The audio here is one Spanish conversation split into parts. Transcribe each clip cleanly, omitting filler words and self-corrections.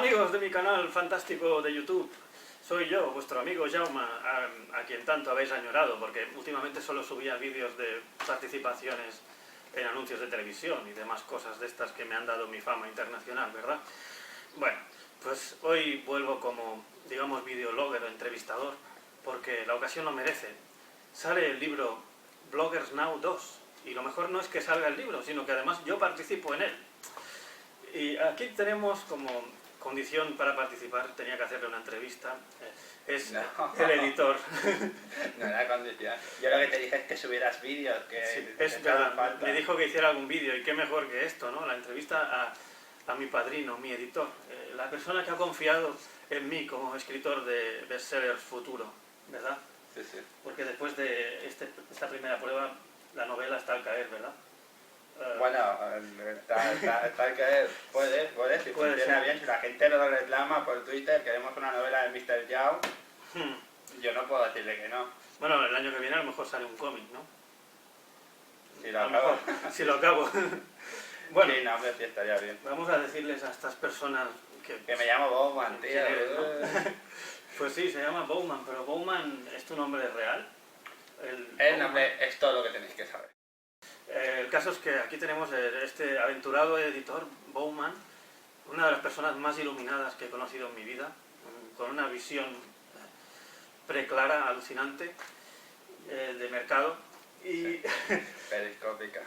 amigos de mi canal fantástico de YouTube, soy yo, vuestro amigo Jaume, a quien tanto habéis añorado, porque últimamente solo subía vídeos de participaciones en anuncios de televisión y demás cosas de estas que me han dado mi fama internacional, ¿verdad? Bueno, pues hoy vuelvo como, digamos, videologger o entrevistador, porque la ocasión lo merece. Sale el libro Bloggers Now 2, y lo mejor no es que salga el libro, sino que además yo participo en él. Y aquí tenemos como condición para participar, tenía que hacerle una entrevista, es no. El editor. No era condición. Yo lo que te dije es que subieras vídeos, que sí, es verdad, me dijo que hiciera algún vídeo, y qué mejor que esto, ¿no? La entrevista a mi padrino, mi editor, la persona que ha confiado en mí como escritor de bestsellers futuro, ¿verdad? Sí, sí. Porque después de esta primera prueba, la novela está al caer, ¿verdad? Bueno, está al caer, puede, si funciona bien, si la gente lo reclama por Twitter, queremos una novela de Mr. Yao, yo no puedo decirle que no. Bueno, el año que viene a lo mejor sale un cómic, ¿no? Si lo acabo. Si lo acabo. Bueno, sí, no, hombre, sí estaría bien. Vamos a decirles a estas personas que me llamo Bowman, tío. ¿no? Pues sí, se llama Bowman, pero Bowman ¿es tu nombre real? El nombre es todo lo que tenéis que saber. El caso es que aquí tenemos este aventurado editor, Bowman, una de las personas más iluminadas que he conocido en mi vida, con una visión preclara, alucinante, de mercado. Y... periscópica.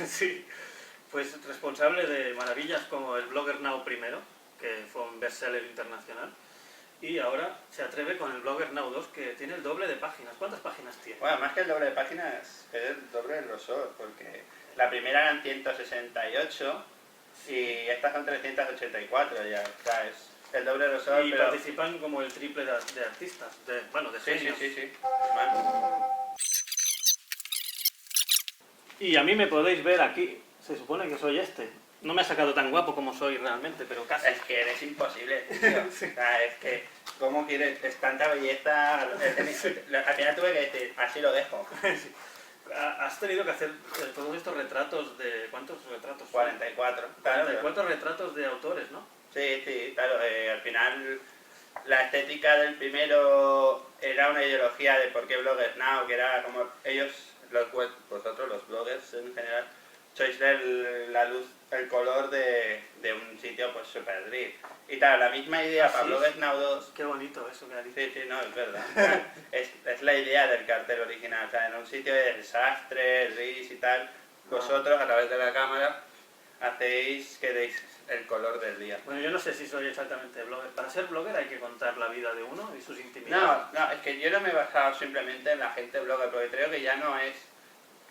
Sí, pues responsable de maravillas como el Blogger Now primero, que fue un bestseller internacional, y ahora se atreve con el Blogger Now 2, que tiene el doble de páginas. ¿Cuántas páginas tiene? Bueno, más que el doble de páginas, es el doble de grosor, porque la primera eran 168 y estas son 384 ya, o sea, es el doble de grosor. Y pero... participan como el triple de artistas, de genios. Sí. Bueno. Y a mí me podéis ver aquí, se supone que soy este. No me ha sacado tan guapo como soy realmente, pero casi. Es que eres imposible, tío. Sí. O sea, es que, ¿cómo quieres? Es tanta belleza. Al final tuve que decir, así lo dejo. Sí. Has tenido que hacer todos estos retratos de... ¿Cuántos retratos? 44. 44 claro. retratos de autores, ¿no? Sí, claro. Al final, la estética del primero era una ideología de por qué Bloggers Now, que era como ellos, vosotros, los bloggers en general, sois la luz, el color de un sitio pues super drift. Y tal, la misma idea para Bloggers Now 2. Qué bonito eso que ha dicho. Sí, no, es verdad. es la idea del cartel original. O sea, en un sitio de desastre, gris y tal, vosotros a través de la cámara queréis el color del día. Bueno, yo no sé si soy exactamente blogger. Para ser blogger hay que contar la vida de uno y sus intimidades. No, es que yo no me he basado simplemente en la gente blogger, porque creo que ya no es...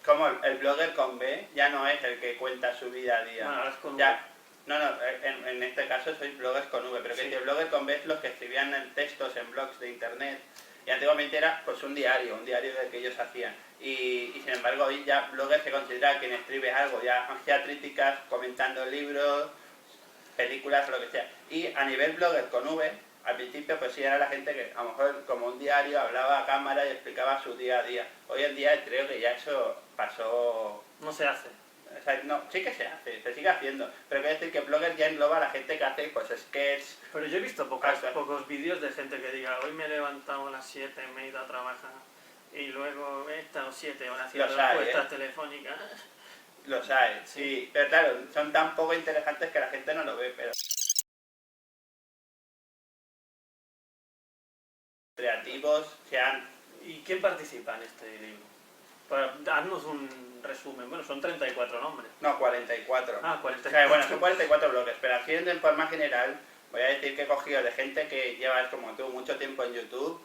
Como el blogger con B ya no es el que cuenta su vida a día. Bueno, ahora es con V. No, en este caso sois bloggers con V, pero que el blogger con B es los que escribían textos en blogs de internet. Y antiguamente era pues un diario del que ellos hacían. Y sin embargo hoy ya blogger se considera quien escribe algo, ya hacía críticas, comentando libros, películas o lo que sea. Y a nivel blogger con V, al principio pues sí era la gente que a lo mejor como un diario hablaba a cámara y explicaba su día a día. Hoy en día creo que ya eso pasó... No se hace. O sea, no, sí que se hace, se sigue haciendo, pero quiero decir que blogger ya engloba a la gente que hace pues sketches. Pero yo he visto pocos vídeos de gente que diga hoy me he levantado a las 7, me he ido a trabajar y luego he estado 7 horas haciendo encuestas telefónicas. Los hay, sí, pero claro, son tan poco interesantes que la gente no lo ve, pero... creativos sean... ¿Y quién participa en este libro? Para darnos un resumen. Bueno, son 34 nombres. No, 44. Ah, 44. O sea, bueno, son 44 bloques, pero así en forma general voy a decir que he cogido de gente que lleva, como tú, mucho tiempo en YouTube,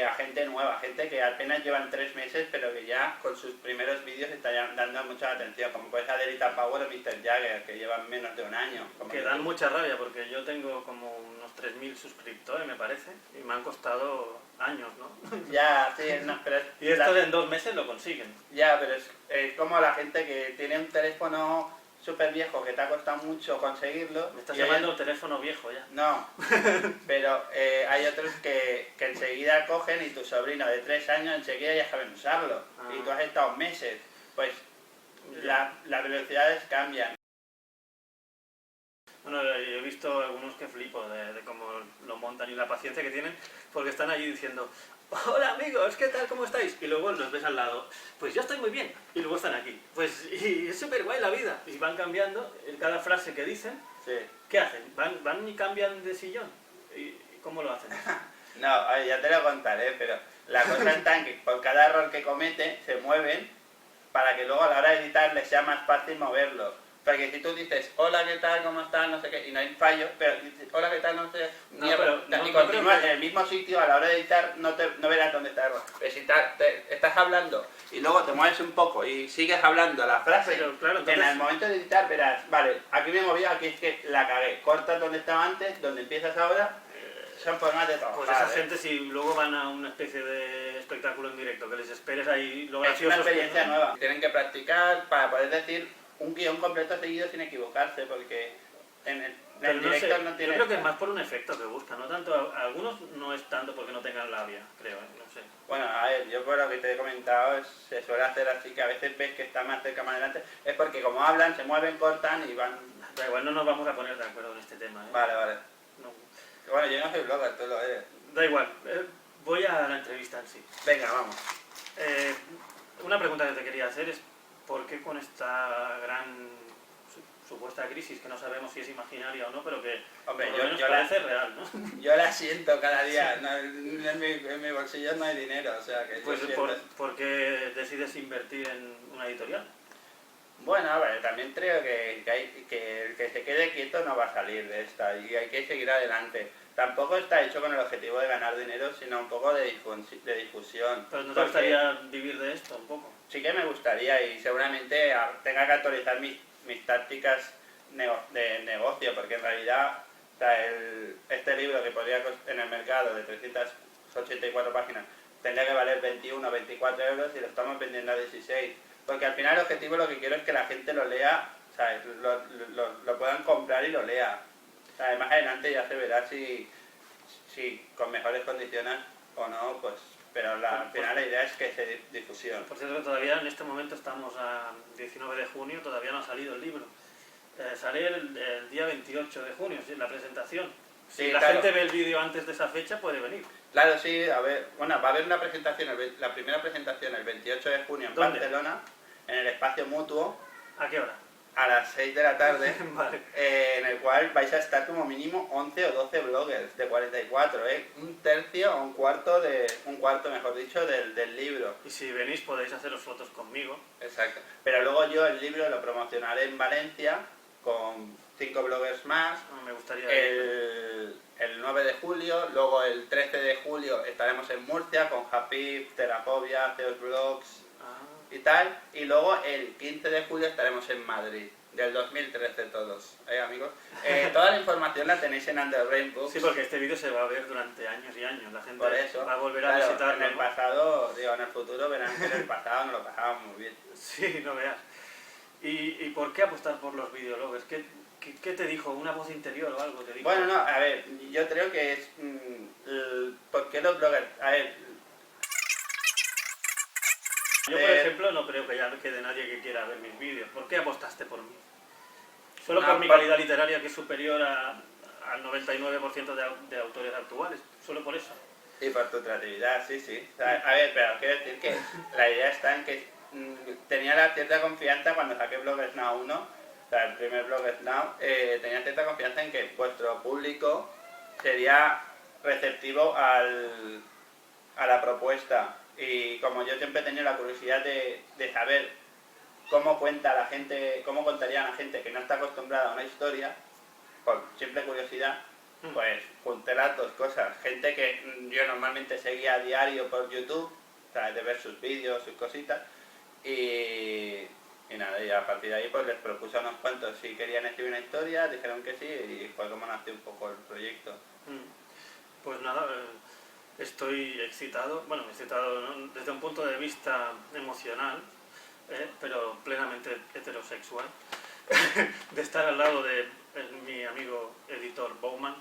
a gente nueva, gente que apenas llevan 3 meses, pero que ya con sus primeros vídeos están dando mucha atención, como puede ser Delita Power o Mr. Jagger, que llevan menos de un año. Que dan mucha rabia, porque yo tengo como unos 3.000 suscriptores, me parece, y me han costado años, ¿no? Ya, sí, no, pero y esto en 2 meses lo consiguen. Ya, pero es como la gente que tiene un teléfono súper viejo que te ha costado mucho conseguirlo. Me estás llamando un teléfono viejo ya. No, pero hay otros que enseguida cogen y tu sobrino de 3 años enseguida ya saben usarlo. Y tú has estado meses. Pues las velocidades cambian. Bueno, he visto algunos que flipo de cómo lo montan y la paciencia que tienen, porque están allí diciendo, hola amigos, ¿qué tal? ¿Cómo estáis? Y luego los ves al lado, pues yo estoy muy bien, y luego están aquí. Pues y es súper guay la vida, y van cambiando cada frase que dicen. Sí. ¿Qué hacen? ¿Van y cambian de sillón? ¿Y cómo lo hacen? No, a ver, ya te lo contaré, pero la cosa está en que por cada error que comete se mueven para que luego a la hora de editar les sea más fácil moverlo. Porque si tú dices, hola, ¿qué tal? ¿Cómo estás? No sé qué, y no hay fallo, pero dices, hola, ¿qué tal? No sé, No, pero y no continúas creo que- en el mismo sitio a la hora de editar, no verás dónde está el error. Pero si estás hablando y luego te mueves un poco y sigues hablando la frase, Pero, claro, en entonces- el momento de editar verás, vale, aquí me he movido, aquí es que la cagué. Cortas donde estaba antes, donde empiezas ahora, son formas de trabajar. Pues esa ¿eh? gente, si luego van a una especie de espectáculo en directo, que les esperes ahí lo Es gracioso. una experiencia nueva. Tienen que practicar para poder decir un guión completo seguido sin equivocarse, porque en el Pero no sé, directo no tiene... yo creo que es más por un efecto que buscan, no tanto, algunos no es tanto porque no tengan labia, creo, no sé. Bueno, a ver, yo por lo que te he comentado, se suele hacer así, que a veces ves que está más cerca, más adelante, es porque como hablan, se mueven, cortan y van... Da igual, no nos vamos a poner de acuerdo en este tema, ¿eh? Vale, vale. No. Bueno, yo no soy blogger, tú lo eres. Da igual, voy a la entrevista en sí. Venga, vamos. Una pregunta que te quería hacer es, ¿por qué con esta gran supuesta crisis, que no sabemos si es imaginaria o no, pero que Hombre, por lo menos yo parece real, ¿no? Yo la siento cada día, no, en mi bolsillo no hay dinero, o sea que Pues yo siento... ¿por qué decides invertir en una editorial? Bueno, a ver, también creo que el que se quede quieto no va a salir de esta y hay que seguir adelante. Tampoco está hecho con el objetivo de ganar dinero, sino un poco de difusión. Pero ¿no te Porque gustaría vivir de esto un poco? sí que me gustaría y seguramente tenga que actualizar mis tácticas de negocio, porque en realidad o sea, este libro que podría en el mercado de 384 páginas tendría que valer 21 o 24 euros y lo estamos vendiendo a 16. Porque al final el objetivo lo que quiero es que la gente lo lea, ¿sabes? Lo puedan comprar y lo lea. O sea, más adelante ya se verá si con mejores condiciones o no, pues, pero al final la idea es que se difusión. Por cierto, todavía en este momento estamos a 19 de junio, todavía no ha salido el libro. Sale el día 28 de junio, sí, la presentación. Si Sí, la claro. gente ve el vídeo antes de esa fecha, puede venir. Claro, sí, a ver, bueno, va a haber una presentación, la primera presentación el 28 de junio en ¿Dónde? Barcelona, en el Espacio Mutuo, ¿A qué hora? a las 6 de la tarde, Vale. en el cual vais a estar como mínimo 11 o 12 bloggers de 44, un tercio o un cuarto, mejor dicho, del libro. Y si venís podéis haceros fotos conmigo. Exacto. Pero luego yo el libro lo promocionaré en Valencia con 5 bloggers más. Me gustaría... El 9 de julio, luego el 13 de julio estaremos en Murcia con Happy, Terafobia, Zeus Blogs Ah, y tal. Y luego el 15 de julio estaremos en Madrid, del 2013 todos, amigos. Toda la información la tenéis en Underbrain Books. sí, porque este vídeo se va a ver durante años y años. La gente Por eso, va a volver a claro, visitarlo, en el ¿no? pasado, digo, en el futuro verán que en el pasado nos lo pasábamos muy bien. Sí, no veas. ¿Y por qué apostar por los videologgers? ¿Qué te dijo? ¿Una voz interior o algo te dijo? Bueno, no, a ver, yo creo que es... ¿por qué los bloggers? A ver... Yo, por ejemplo, no creo que ya quede nadie que quiera ver mis vídeos. ¿Por qué apostaste por mí? Solo No, por mi por- calidad literaria, que es superior al 99% de autores actuales. Solo por eso. Y por tu creatividad, sí, sí. O sea, a ver, pero quiero decir que la idea está en que tenía la cierta confianza cuando saqué Bloggers Now 1, o sea, el primer Bloggers Now, tenía cierta confianza en que vuestro público sería receptivo a la propuesta. Y como yo siempre he tenido la curiosidad de saber cómo cuenta la gente, cómo contaría la gente que no está acostumbrada a una historia, por simple curiosidad, pues junté las dos cosas. Gente que yo normalmente seguía a diario por YouTube, o sea, de ver sus vídeos, sus cositas, y nada, y a partir de ahí pues les propuse a unos cuantos si querían escribir una historia, dijeron que sí, y fue como nació un poco el proyecto. Pues nada, estoy excitado, bueno, excitado ¿no? Desde un punto de vista emocional, pero plenamente heterosexual, de estar al lado de mi amigo editor Bowman.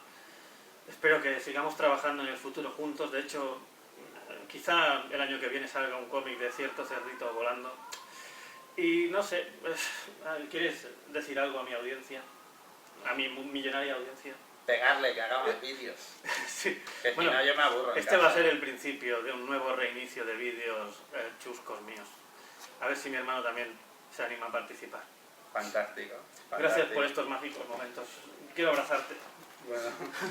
Espero que sigamos trabajando en el futuro juntos. De hecho, quizá el año que viene salga un cómic de cierto cerdito volando. Y no sé, ¿quieres decir algo a mi audiencia? a mi millonaria audiencia. Pegarle, que haga más vídeos. Sí. Que si Bueno, no yo me aburro en este va a casa. ser el principio de un nuevo reinicio de vídeos chuscos míos. A ver si mi hermano también se anima a participar. Fantástico. Gracias fantástico. por estos mágicos momentos. Quiero abrazarte. Bueno.